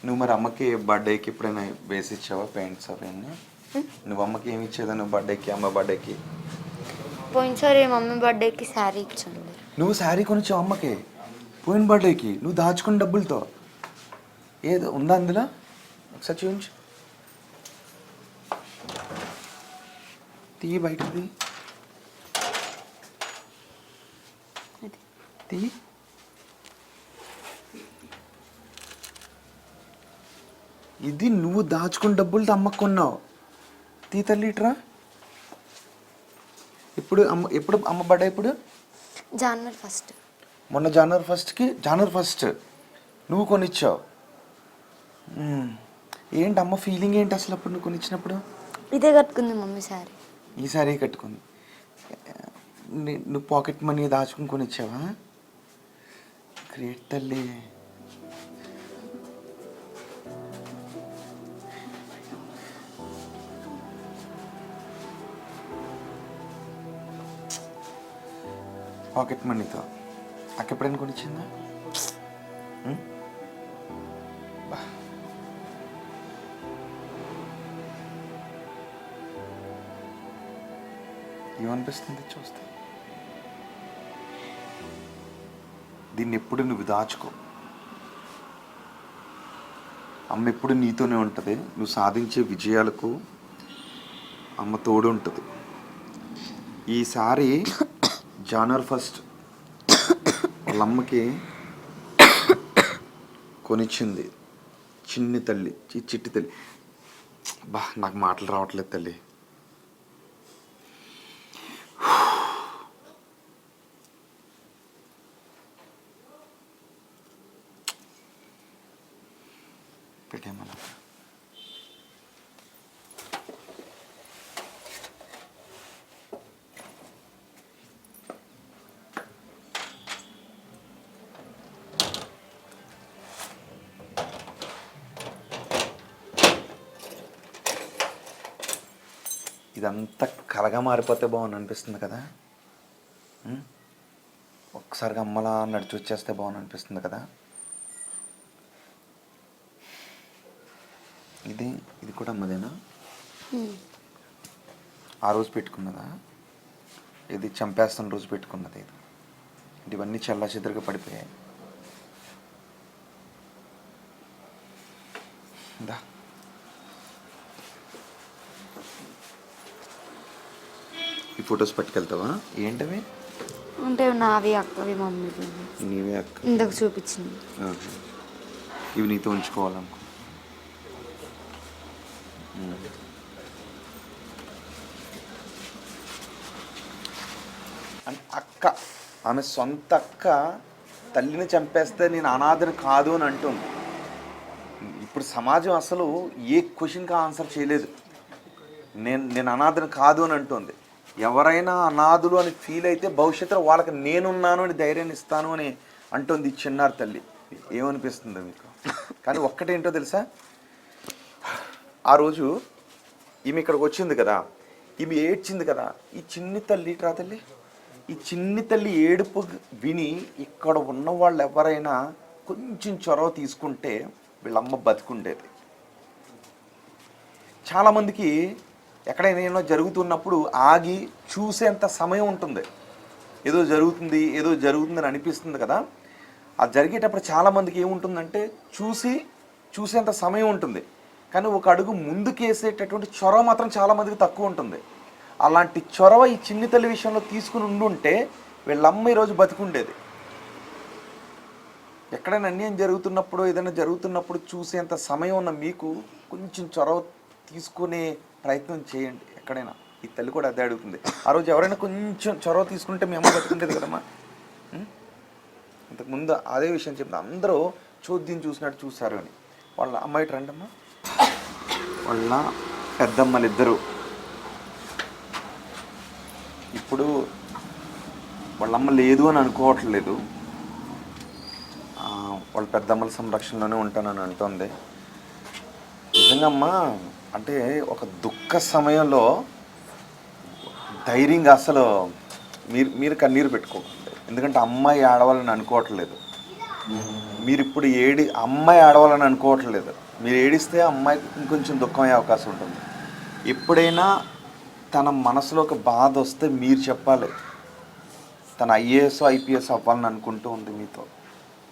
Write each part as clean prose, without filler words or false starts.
నువ్వు మరి అమ్మకి బర్త్డేకి ఎప్పుడైనా వేసి ఇచ్చావా పెయింట్స్ అవన్నీ? నువ్వు అమ్మకి ఏమి ఇచ్చేదా నువ్వు బర్త్డేకి, అమ్మ బర్త్డేకి? పోయినసారి మమ్మీ బర్త్డేకి శారీ ఇచ్చాను. నువ్వు శారీ కొనిచ్చావు అమ్మకి పోయిన బర్త్డేకి, నువ్వు దాచుకున్న డబ్బులతో? ఏదో ఉందా అందులో? ఒకసారి చూపించు, తీ బయటది, తీ. ఇది నువ్వు దాచుకున్న డబ్బులతో అమ్మకు కొన్నావు. తీ తల్లి ఇట్రా. ఎప్పుడు అమ్మ బర్త్డే? ఇప్పుడు జనవరి 1. మొన్న జనవరి 1కి, జనవరి 1 నువ్వు కొనిచ్చావు. ఏంటి అమ్మ ఫీలింగ్ ఏంటి అసలు అప్పుడు నువ్వు కొనిచ్చినప్పుడు? ఇదే కట్టుకుంది మమ్మీ శారీ. ఈ శారీ కట్టుకుంది. నువ్వు పాకెట్ మనీ దాచుకుని కొనిచ్చావా? గ్రేట్ తల్లి. పాకెట్ మనీతో అక్క ఎప్పుడైనా కొనిచ్చిందా? ఏమనిపిస్తుంది చూస్తే? దీన్ని ఎప్పుడు నువ్వు దాచుకో. అమ్మ ఎప్పుడు నీతోనే ఉంటుంది. నువ్వు సాధించే విజయాలకు అమ్మ తోడు ఉంటుంది. ఈసారి జనవరి 1 వాళ్ళ అమ్మకి కొనిచ్చింది చిన్ని తల్లి, చిట్టి తల్లి. నాకు మాటలు రావట్లేదు తల్లి. పెట్టేమన్నా ఇదంతా కలగా మారిపోతే బాగుంది అనిపిస్తుంది కదా. ఒక్కసారిగా అమ్మలా నడిచి వచ్చేస్తే బాగుంది అనిపిస్తుంది కదా. ఇది కూడా అమ్మదేనా? ఆ రోజు పెట్టుకున్నదా? ఇది చంపేస్తున్న రోజు పెట్టుకున్నది. ఇవన్నీ చల్లా చెదరుగా పడిపోయాయి. ఈ ఫొటోస్ పట్టుకెళ్తావా? ఏంటవి? అంటే నావి అక్కవి మమ్మీ. నీవే అక్క? ఇందాక చూపించింది. ఇవి నీతో ఉంచుకోవాలనుకో. అక్క, ఆమె సొంత అక్క తల్లిని చంపేస్తే నేను అనాథని కాదు అని అంటుంది. ఇప్పుడు సమాజం అసలు ఏ క్వశ్చన్కి ఆన్సర్ చేయలేదు. నేను అనాథని కాదు అని అంటుంది. ఎవరైనా అనాథులు అని ఫీల్ అయితే భవిష్యత్తులో వాళ్ళకి నేనున్నాను అని ధైర్యాన్ని ఇస్తాను అని అంటుంది చిన్నారి తల్లి. ఏమనిపిస్తుందో మీకు? కానీ ఒక్కటేంటో తెలుసా, ఆ రోజు ఈమె ఇక్కడికి వచ్చింది కదా, ఈమె ఏడ్చింది కదా. ఈ చిన్ని తల్లి రా తల్లి, ఈ చిన్ని తల్లి ఏడుపు విని ఇక్కడ ఉన్న వాళ్ళు ఎవరైనా కొంచెం చొరవ తీసుకుంటే వీళ్ళమ్మ బతికుండేది. చాలామందికి ఎక్కడైనా ఏమో జరుగుతున్నప్పుడు ఆగి చూసేంత సమయం ఉంటుంది. ఏదో జరుగుతుందని అనిపిస్తుంది కదా. అది జరిగేటప్పుడు చాలామందికి ఏముంటుందంటే చూసేంత సమయం ఉంటుంది, కానీ ఒక అడుగు ముందుకేసేటటువంటి చొరవ మాత్రం చాలామందికి తక్కువ ఉంటుంది. అలాంటి చొరవ ఈ చిన్ని తల్లి విషయంలో తీసుకుని ఉండుంటే వీళ్ళమ్మ ఈరోజు బతికుండేది. ఎక్కడైనా అన్యాయం జరుగుతున్నప్పుడు, ఏదైనా జరుగుతున్నప్పుడు చూసేంత సమయం ఉన్న మీకు కొంచెం చొరవ తీసుకునే ప్రయత్నం చేయండి. ఎక్కడైనా ఈ తల్లి కూడా అదే అడుగుతుంది. ఆ రోజు ఎవరైనా కొంచెం చొరవ తీసుకుంటే మీ అమ్మ బతుకుండేది కదమ్మా. ఇంతకుముందు అదే విషయం చెప్పింది. అందరూ చోద్యం చూసినట్టు చూశారు అని. వాళ్ళ అమ్మాయి రండమ్మా, వాళ్ళ పెద్దమ్మలు ఇద్దరు ఇప్పుడు వాళ్ళమ్మ లేదు అని అనుకోవట్లేదు. వాళ్ళ పెద్దమ్మల సంరక్షణలోనే ఉంటానని అంటుంది. నిజంగా అమ్మా, అంటే ఒక దుఃఖ సమయంలో ధైర్యంగా అసలు మీరు కన్నీరు పెట్టుకోకండి. ఎందుకంటే అమ్మాయి ఆడవాళ్ళని అనుకోవట్లేదు. మీరు ఇప్పుడు అమ్మాయి ఆడవాలని అనుకోవట్లేదు. మీరు ఏడిస్తే అమ్మాయికి ఇంకొంచెం దుఃఖం అయ్యే అవకాశం ఉంటుంది. ఎప్పుడైనా తన మనసులో ఒక బాధ వస్తే మీరు చెప్పాలి. తన ఐఏఎస్ ఐపీఎస్ అవ్వాలని అనుకుంటూ ఉంది మీతో.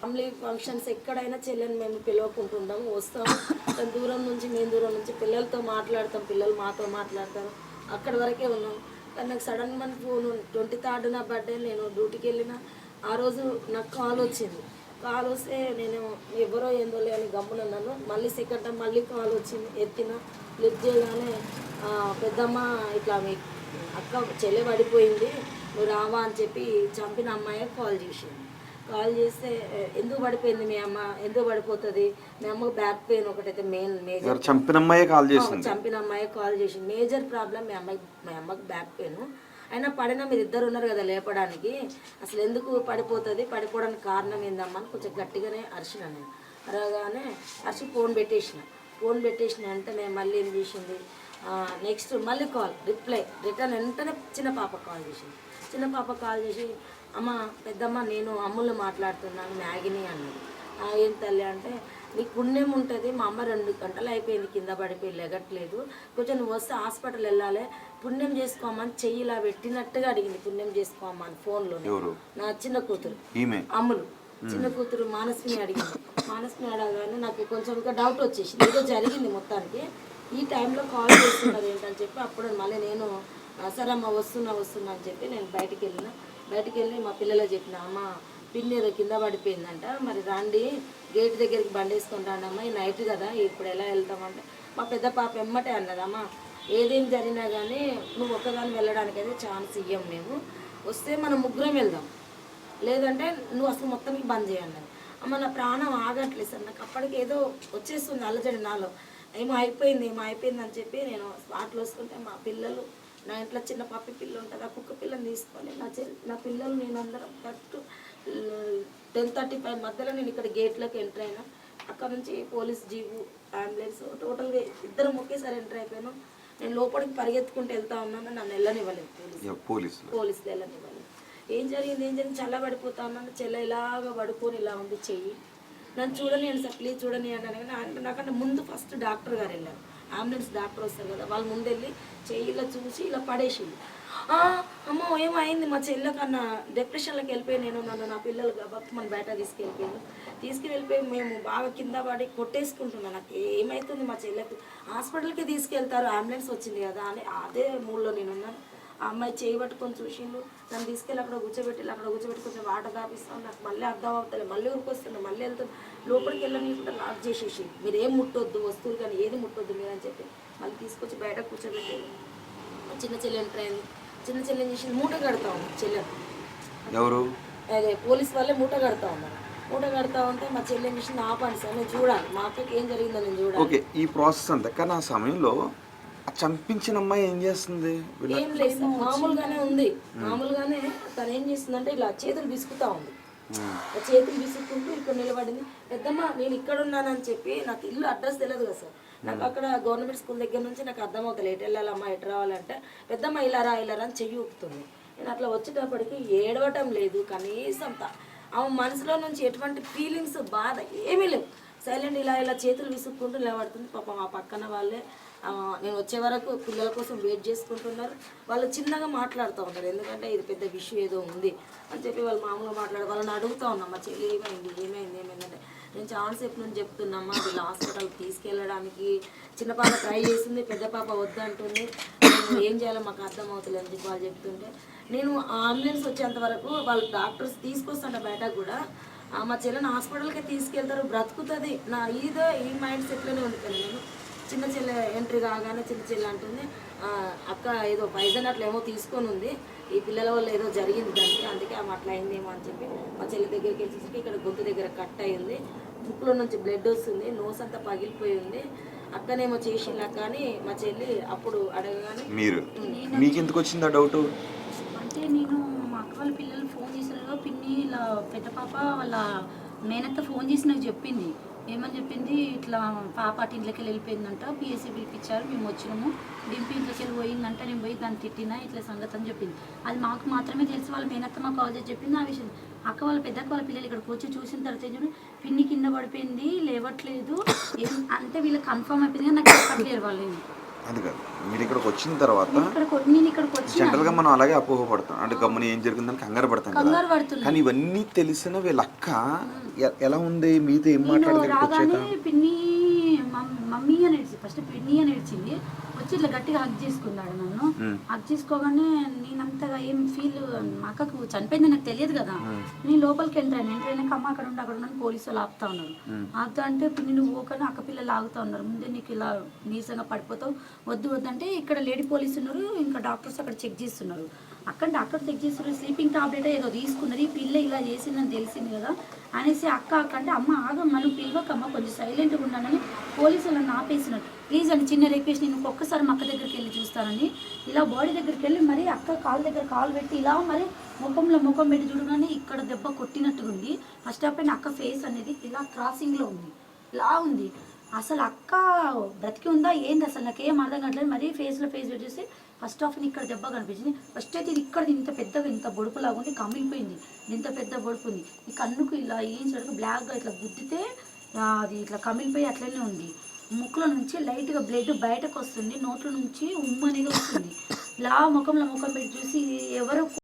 ఫ్యామిలీ ఫంక్షన్స్ ఎక్కడైనా చెల్లెని మేము పిలవకుంటుంటాము, వస్తాము. తను దూరం నుంచి మేము దూరం నుంచి పిల్లలతో మాట్లాడతాం, పిల్లలు మాతో మాట్లాడతారు. అక్కడి వరకే ఉన్నాం. కానీ నాకు సడన్గా ఫోన్ 23rd నా బర్త్డే, నేను డ్యూటీకి వెళ్ళిన ఆ రోజు నాకు కాల్ వచ్చింది. కాల్ వస్తే నేను ఎవరో ఏందో లే అని గమ్మునున్నాను. మళ్ళీ సెకండ్ టైం మళ్ళీ కాల్ వచ్చింది, ఎత్తిన. లిఫ్ట్ చేయగానే పెద్దమ్మ ఇట్లా మీ అక్క చెల్లె పడిపోయింది, నువ్వు రావా అని చెప్పి చంపిన అమ్మాయి కాల్ చేసింది. కాల్ చేస్తే ఎందుకు పడిపోయింది మీ అమ్మ, ఎందుకు పడిపోతుంది, మీ అమ్మకు బ్యాక్ పెయిన్ ఒకటైతే మేజర్ చంపిన అమ్మాయి కాల్ చేసింది. మేజర్ ప్రాబ్లం మీ అమ్మకి బ్యాక్ పెయిన్. అయినా పడినా మీరు ఇద్దరు ఉన్నారు కదా లేపడానికి, అసలు ఎందుకు పడిపోతుంది, పడిపోవడానికి కారణం ఏందమ్మా అని కొంచెం గట్టిగానే అరిచిన. నేను అరగానే అరిచి ఫోన్ పెట్టేసిన వెంటనే మళ్ళీ ఏం చేసింది, నెక్స్ట్ మళ్ళీ కాల్ రిటర్న్ వెంటనే చిన్న పాప కాల్ చేసి అమ్మ పెద్దమ్మ నేను అమ్ములు మాట్లాడుతున్నాను మ్యాగీని అన్నది. ఏం తల్లి అంటే నీకు పుణ్యం ఉంటుంది, మా అమ్మ 2 గంటలు అయిపోయింది కింద పడిపోయి లెగట్లేదు, కొంచెం నువ్వు వస్తే హాస్పిటల్ వెళ్ళాలి, పుణ్యం చేసుకోమని చెయ్యి ఇలా పెట్టినట్టుగా అడిగింది. పుణ్యం చేసుకోమని ఫోన్లో నా చిన్న కూతురు అమ్ములు చిన్న కూతురు మానస్విని అడిగింది. మానస్విని అడగానే నాకు కొంచెం ఇంకా డౌట్ వచ్చేసింది, ఏదో జరిగింది మొత్తానికి. ఈ టైంలో కాల్ చేస్తున్నారు ఏంటని చెప్పి అప్పుడు మళ్ళీ నేను సరే అమ్మ వస్తున్నా అని చెప్పి నేను బయటికి వెళ్ళి మా పిల్లలకు చెప్పిన, అమ్మ పిన్ని ఏదో కింద పడిపోయిందంట, మరి రండి గేట్ దగ్గరికి బండి వేసుకొని రండి అమ్మ, ఈ నైట్ కదా ఇప్పుడు ఎలా వెళ్తామంటే మా పెద్ద పాప ఎమ్మటే అన్నదమ్మ, ఏదేం జరిగినా కానీ నువ్వు ఒక్కదాన్ని వెళ్ళడానికి అయితే ఛాన్స్ ఇయ్యం, మేము వస్తే మనం ముగ్గురం వెళ్దాం, లేదంటే నువ్వు అసలు మొత్తానికి బంద్ చేయండి. అమ్మ నా ప్రాణం ఆగట్లేదు సార్, నాకు అప్పటికి ఏదో వచ్చేస్తుంది అల్లజడి నాలో, ఏమో అయిపోయింది అని చెప్పి నేను స్పాట్లో వస్తుంటే మా పిల్లలు, నా ఇంట్లో చిన్న పప్పి పిల్ల ఉంటుంది, ఆ కుక్క పిల్లని తీసుకొని నా పిల్లలు నేను అందరం కరెక్ట్ 10:35 మధ్యలో నేను ఇక్కడ గేట్లోకి ఎంటర్ అయినా. అక్కడ నుంచి పోలీస్ జీపు అంబులెన్స్ టోటల్గా ఇద్దరం ఒకేసారి ఎంటర్ అయిపోయాను. నేను లోపలికి పరిగెత్తుకుంటూ వెళ్తా ఉన్నాను, నన్ను వెళ్ళనివ్వలేదు పోలీసులు వెళ్ళనివ్వలేదు. ఏం జరిగింది చల్లబడిపోతా ఉన్నాను. చెల్ల ఇలాగా పడుకొని ఇలా ఉంది చెయ్యి, నన్ను చూడనియండి సార్ ప్లీజ్ చూడనియండి అని. నాకంటే ముందు ఫస్ట్ డాక్టర్ గారు వెళ్ళారు, అంబులెన్స్ డాక్టర్ వస్తారు కదా, వాళ్ళు ముందు వెళ్ళి చెయ్యి ఇలా చూసి ఇలా పడేసింది. అమ్మో ఏమైంది మా చెల్లెకన్నా డిప్రెషన్లోకి వెళ్ళిపోయి నన్ను నా పిల్లలు బతుకమని బయట తీసుకువెళ్ళిపోయి మేము బాగా కింద పడి కొట్టేసుకుంటున్నాను. నాకు ఏమవుతుంది మా చెల్లెకి హాస్పిటల్కి తీసుకెళ్తారు, అంబులెన్స్ వచ్చింది కదా అని అదే మూడ్లో నేనున్నాను. ఆ అమ్మాయి చేయి పట్టుకొని చూసిండు, నన్ను తీసుకెళ్ళి అక్కడ కూర్చోబెట్టి కొంచెం వాటర్ తాపిస్తాను. నాకు మళ్ళీ అర్థం అవుతుంది, మళ్ళీ ఊరికొస్తున్నాను, మళ్ళీ వెళ్తాను. లోపలికి వెళ్ళనీకుండా లాక్ చేసేసి మీరు ఏం ముట్టొద్దు, వస్తువులు కానీ ఏది ముట్టొద్దు మీరు అని చెప్పి మళ్ళీ తీసుకొచ్చి బయట కూర్చోబెట్టేది. చిన్న చెల్లి ఎంటర్ అయింది. చిన్న చెల్లి ఏం చేసింది, మూట కడతా ఉంది చెల్లెలు. ఎవరు? అదే పోలీస్ వాళ్ళే మూట కడతా ఉంటే మా చెల్లి ఏం చేసింది, ఆపండి సార్ నేను చూడాలి, మా అక్కకి ఏం జరిగిందో నేను చూడాలి. ఓకే, ఈ ప్రాసెస్ అంతా కానీ ఆ సమయంలో చంపించిన అమ్మాయి ఏం చేస్తుంది? ఏం లేదు, మామూలుగానే ఉంది. మామూలుగానే తను ఏం చేస్తుందంటే ఇలా చేతులు విసుకుతా ఉంది. చేతులు విసుక్కుంటూ ఇక్కడ నిలబడింది. పెద్దమ్మ నేను ఇక్కడ ఉన్నానని చెప్పి, నాకు ఇల్లు అడ్రస్ తెలియదు కదా సార్, నాకు అక్కడ గవర్నమెంట్ స్కూల్ దగ్గర నుంచి నాకు అర్థమవుతుంది ఎటు వెళ్ళాలమ్మా ఎటు రావాలంటే, పెద్దమ్మ ఇలా రా అని చెయ్యి ఊపుతుంది. నేను అట్లా వచ్చేటప్పటికి ఏడవటం లేదు కనీసం, ఆమె మనసులో నుంచి ఎటువంటి ఫీలింగ్స్ బాధ ఏమీ లేవు. సైలెంట్ ఇలా చేతులు విసుక్కుంటూ నిలబడుతుంది. పాపం ఆ పక్కన వాళ్ళే నేను వచ్చే వరకు పిల్లల కోసం వెయిట్ చేసుకుంటున్నారు. వాళ్ళు చిన్నగా మాట్లాడుతూ ఉన్నారు, ఎందుకంటే ఇది పెద్ద విషయం ఏదో ఉంది అని చెప్పి వాళ్ళు మామూలుగా వాళ్ళని అడుగుతూ ఉన్నాం, మా చెల్లి ఏమైందంటే నేను చాలాసేపు నుంచి చెప్తున్నామ్మా వీళ్ళు హాస్పిటల్కి తీసుకెళ్ళడానికి. చిన్న పాప ట్రై చేసింది, పెద్ద పాప వద్దంటుంది, ఏం చేయాలో మాకు అర్థం అవుతుంది అని చెప్పి వాళ్ళు చెప్తుంటే, నేను అంబులెన్స్ వచ్చేంత వరకు వాళ్ళు డాక్టర్స్ తీసుకొస్తుంటే బయటకు కూడా మా చెల్లెని హాస్పిటల్కే తీసుకెళ్తారు, బ్రతుకుతుంది నా ఈ మైండ్ సెట్లోనే ఉండిపోయాను నేను. చిన్న చెల్లె ఎంట్రీ కాగానే చిన్న చెల్లె అంటుంది, అక్క ఏదో పైజన్ అట్లా ఏమో తీసుకొని ఉంది, ఈ పిల్లల వల్ల ఏదో జరిగింది దానికి, అందుకే ఆమె అట్లా అయిందేమో అని చెప్పి మా చెల్లి దగ్గరికి వచ్చేసరికి ఇక్కడ గొంతు దగ్గర కట్ అయింది, ముక్కులో నుంచి బ్లడ్ వస్తుంది, నోస్ అంతా పగిలిపోయి ఉంది, అక్కనేమో చేసిందా కానీ మా చెల్లి అప్పుడు అడగగానే. మీకు ఎందుకు వచ్చిందా డౌట్? అంటే నేను మా అక్క వాళ్ళ పిల్లలు ఫోన్ చేసినారో, పిన్ని ఇలా పెద్ద పాప వాళ్ళ మేనత్త ఫోన్ చేసి నాకు చెప్పింది. ఏమని చెప్పింది, ఇట్లా పాప అటు ఇంట్లోకి వెళ్ళిపోయిందంట, పిఎస్సీ పిలిపించారు, మేము వచ్చినాము, డింపి ఇంట్లోకి వెళ్ళి పోయిందంట, నేను పోయి దాన్ని తిట్టినా ఇట్లా సంగతి అని చెప్పింది. అది మాకు మాత్రమే తెలుసు, వాళ్ళ మేనత్త మాకు కాల్ చేసి చెప్పింది ఆ విషయం. అక్క వాళ్ళ పెద్దక్క వాళ్ళ పిల్లలు ఇక్కడికి వచ్చి చూసిన తర్వాత చూడు పిన్ని కింద పడిపోయింది లేవట్లేదు ఏం అంటే వీళ్ళకి కన్ఫర్మ్ అయిపోయింది కానీ నాకు చెప్పట్లేరు వాళ్ళు ఏమి. అది కాదు, మీరు ఇక్కడికి వచ్చిన తర్వాత నేను ఇక్కడికి వచ్చి జనరల్గా మనం అలాగే అపోహపడతాం, అంటే గమ్మున ఏం జరిగిందని కంగారు పడతాం కదా. కంగారు పడుతున్నా. కానీ ఇవన్నీ తెలిసిన వీళ్ళ అక్క ఎలా ఉంది, మీతో ఏం నేను మాట్లాడదు రాగానే పిన్ని మమ్మీ అని ఏడ్చింది, ఫస్ట్ పిన్ని అని ఏడ్చింది, వచ్చి ఇట్లా గట్టిగా హగ్ చేసుకున్నాడు నన్ను. హగ్ చేసుకోగానే నేనంతగా ఏం ఫీల్, మా అక్కకు చనిపోయింది నాకు తెలియదు కదా. నేను లోపలికి ఎంటర్ అయినాక అమ్మ అక్కడ ఉన్నాను పోలీసు వాళ్ళు ఆపుతా ఉన్నారు. ఆపుతా అంటే పిన్ని నువ్వు ఓకని అక్క పిల్లలు ఆగుతా ఉన్నారు, ముందే నీకు ఇలా నీరసంగా పడిపోతావు వద్దు వద్దంటే ఇక్కడ లేడీ పోలీసు ఉన్నారు, ఇంకా డాక్టర్స్ అక్కడ చెక్ చేస్తున్నారు. అక్కడ డాక్టర్ చెక్ చేస్తున్నారు, స్లీపింగ్ టాబ్లెట్ ఏదో తీసుకున్నది, ఈ పిల్ల ఇలా చేసిందని తెలిసింది కదా అనేసి అక్క అంటే అమ్మ ఆగమ్మ నువ్వు పిలవకమ్మ కొంచెం సైలెంట్గా ఉన్నానని పోలీసులు నన్ను ఆపేసినారు. ప్లీజ్ అని చిన్న రిక్వెస్ట్, నేను ఒక్కసారి మా అక్క దగ్గరికి వెళ్ళి చూస్తానని ఇలా బాడీ దగ్గరికి వెళ్ళి మరి అక్క కాలు దగ్గర కాలు పెట్టి ఇలా మరి ముఖంలో ముఖం పెట్టి చూడగానే ఇక్కడ దెబ్బ కొట్టినట్టుగా ఉంది. ఫస్ట్ ఆఫ్ ఆల్ అక్క ఫేస్ అనేది ఇలా క్రాసింగ్లో ఉంది, ఇలా ఉంది. అసలు అక్క బ్రతికి ఉందా ఏంది అసలు నాకేం అర్థం కావట్లేదు. మరీ ఫేస్లో ఫేస్ చూసి ఫస్ట్ ఆఫ్ ఇక్కడ దెబ్బ కనిపించింది. ఫస్ట్ అయితే ఇది ఇక్కడ ఇంత పెద్దగా ఇంత బొడుపు లాగుండి కమిలిపోయింది, ఇంత పెద్ద బొడుపు ఉంది. ఈ కన్నుకు ఇలా ఏం చేయడానికి బ్లాక్గా ఇట్లా గుద్దితే అది ఇట్లా కమిలిపోయి అట్లనే ఉంది. ముక్కులో నుంచి లైట్గా బ్లడ్ బయటకు వస్తుంది, నోట్ల నుంచి ఉమ్ము అనేది వస్తుంది. ఇలా ముఖంలో ముఖం పెట్టి చూసి ఎవరు